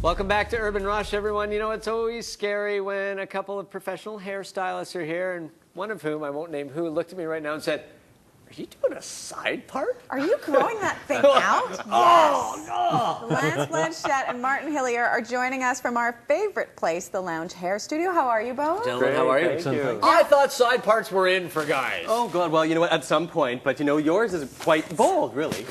Welcome back to Urban Rush, everyone. You know, it's always scary when a couple of professional hairstylists are here, and one of whom, I won't name who, looked at me right now and said, "Are you doing a side part?" Are you growing that thing out? Yes. Oh, no. Lance Blanchette and Martin Hillier are joining us from our favorite place, the Lounge Hair Studio. How are you both? Gentlemen, how are you? Thank you. I thought side parts were in for guys. Oh, God. Well, you know what? At some point. But, you know, yours is quite bold, really.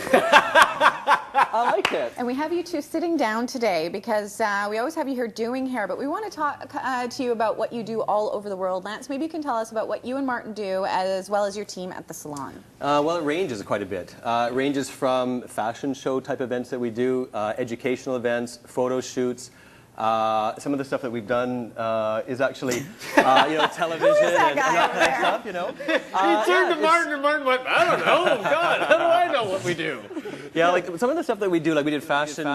I like it. And we have you two sitting down today because we always have you here doing hair, but we want to talk to you about what you do all over the world. Lance, maybe you can tell us about what you and Martin do as well as your team at the salon. Well, it ranges quite a bit. It ranges from fashion show type events that we do, educational events, photo shoots. Some of the stuff that we've done is actually, you know, television and that kind of stuff, you know. He turned to Martin, and Martin went, "I don't know. Oh, God, how do I know what we do?" Yeah, like some of the stuff that we do, like we did fashion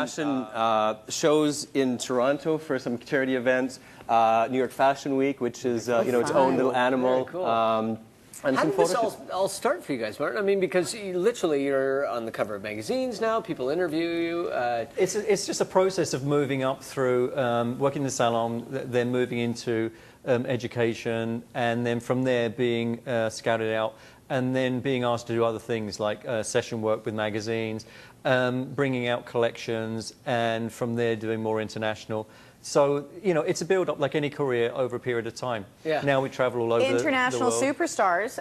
shows in Toronto for some charity events, New York Fashion Week, which is, you know, its own little animal. Very cool. And How some did this photos. all start for you guys, Martin? I mean, because you're on the cover of magazines now. People interview you. It's just a process of moving up through working in the salon, then moving into education, and then from there being scouted out, and then being asked to do other things like session work with magazines, bringing out collections, and from there doing more international. So, you know, it's a build-up like any career over a period of time. Yeah. Now we travel all over International the world. superstars.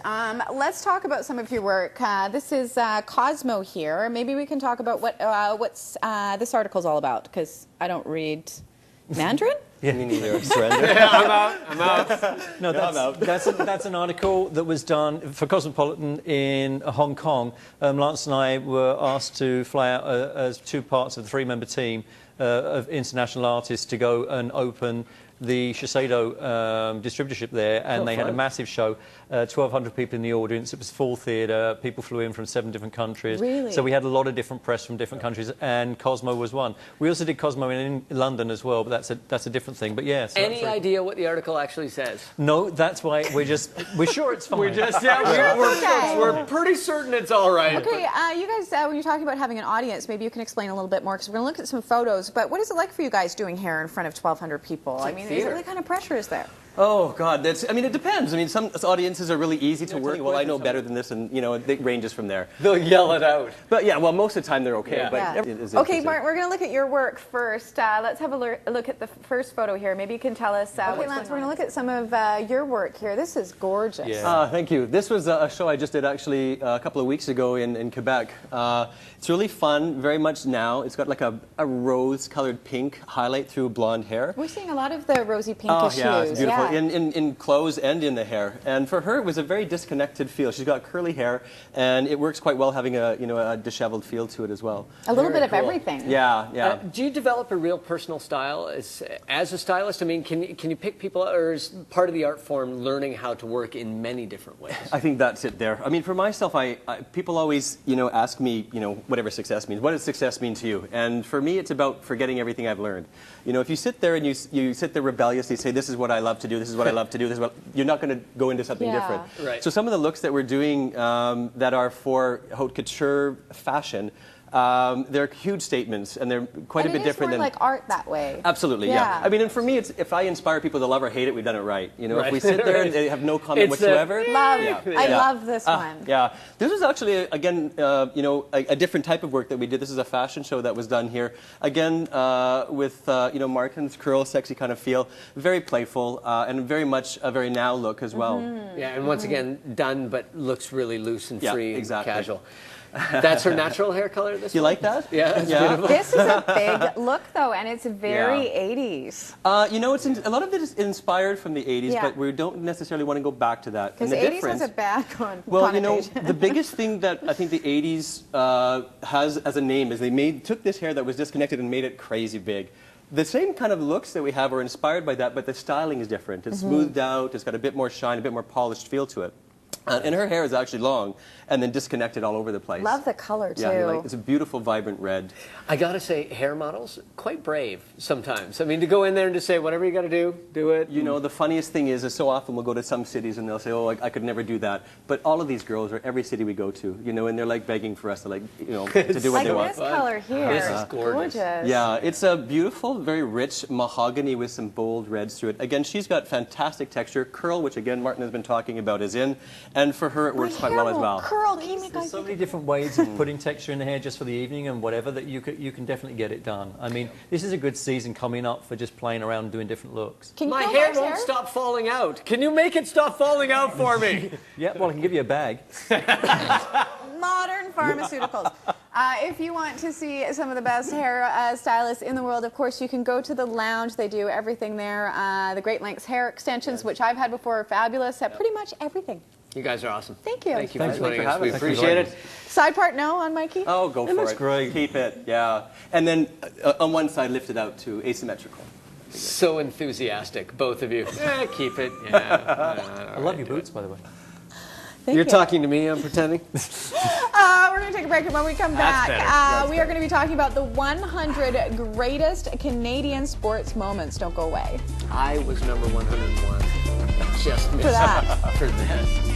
Let's talk about some of your work. This is Cosmo here. Maybe we can talk about what's this article's all about, because I don't read Mandarin. Me neither. Surrender. Yeah, I'm out. No, that's an article that was done for Cosmopolitan in Hong Kong. Lance and I were asked to fly out as two parts of the three-member team of international artists to go and open the Shiseido distributorship there, and they had a massive show, 1,200 people in the audience. It was full theatre. People flew in from 7 different countries. Really? So we had a lot of different press from different countries, and Cosmo was one. We also did Cosmo in London as well, but that's a different thing. But yeah. So Any idea what the article actually says? No, that's why we're sure it's fine. We're pretty certain it's all right. Okay, you guys, when you're talking about having an audience, maybe you can explain a little bit more, because we're going to look at some photos. But what is it like for you guys doing hair in front of 1,200 people? I mean, what kind of pressure is there? Oh, God, I mean, it depends. I mean, some audiences are really easy to work with. Well, I know better than this, and, you know, it ranges from there. They'll yell it out. But, yeah, well, most of the time they're okay. Yeah. But Yeah. it is Okay, interesting. Martin, we're going to look at your work first. Let's have a look at the first photo here. Maybe you can tell us. Okay, Lance, we're going to look at some of your work here. This is gorgeous. Yeah. Thank you. This was a show I just did actually a couple of weeks ago in Quebec. It's really fun, very much now. It's got like a rose-colored pink highlight through blonde hair. We're seeing a lot of the rosy pinkish yeah, hues. it's beautiful. Yeah. In clothes and in the hair. And for her, it was a very disconnected feel. She's got curly hair, and it works quite well having a disheveled feel to it as well. A little bit of cool. everything. Yeah, yeah. Do you develop a real personal style as a stylist? I mean, can you pick people out, or is part of the art form learning how to work in many different ways? I think that's it there. I mean, for myself, people always, ask me, whatever success means. What does success mean to you? And for me, it's about forgetting everything I've learned. If you sit there and you sit there rebelliously, say, this is what I love to do, this is what I love to do, this is what, you're not going to go into something different. Right. So some of the looks that we're doing that are for haute couture fashion, they're huge statements, and they're quite a bit different than like art that way. Absolutely, yeah. I mean, and for me, it's if I inspire people to love or hate it, we've done it right. If we sit there and they have no comment whatsoever. I love this one. Yeah, this was actually again, a different type of work that we did. This is a fashion show that was done here. Again, with Martin's curl, sexy kind of feel, very playful, and very much a very now look as well. Yeah, and once again, done, but looks really loose and free and exactly. casual. That's her natural hair color, this You one? like that? Yeah, it's beautiful. This is a big look, though, and it's very 80s. A lot of it is inspired from the 80s, but we don't necessarily want to go back to that. Because the 80s has a bad connotation. The biggest thing that I think the 80s has as a name is they took this hair that was disconnected and made it crazy big. The same kind of looks that we have are inspired by that, but the styling is different. It's smoothed out, it's got a bit more shine, a bit more polished feel to it. And her hair is actually long and then disconnected all over the place. Love the color, too. Yeah, it's a beautiful, vibrant red. I gotta say, hair models, quite brave sometimes. I mean, to go in there and just say, whatever you gotta do it. You know, the funniest thing is so often we'll go to some cities and they'll say, oh, I could never do that. But all of these girls are every city we go to, you know, and they're like begging for us to, like, you know, to do what they want. Like this color here. This is gorgeous. Yeah, it's a beautiful, very rich mahogany with some bold reds through it. Again, she's got fantastic texture. Curl, which again Martin has been talking about, is in. And for her, it works quite well as well. Curl. Can you make There's so many different ways of putting texture in the hair just for the evening and whatever that you can definitely get it done. I mean, this is a good season coming up for just playing around and doing different looks. Can you My curl hair Mark's won't stop falling out. Can you make it stop falling out for me? Yeah, well, I can give you a bag. Modern pharmaceuticals. If you want to see some of the best hair stylists in the world, of course, you can go to the lounge. They do everything there. The Great Lengths hair extensions, which I've had before, are fabulous at pretty much everything. You guys are awesome. Thank you. Thank you Thanks for joining for us. having We us. appreciate it. Side part no on Mikey? Oh, go for it. looks great. Keep it, yeah. And then on one side, lift it out to asymmetrical. So enthusiastic, both of you. Keep it. Yeah. I love your boots, by the way. Thank You're you. talking to me, I'm pretending? We're going to take a break, and when we come That's back, better. That's we are going to be talking about the 100 greatest Canadian sports moments. Don't go away. I was number 101. Just missed For that. for this.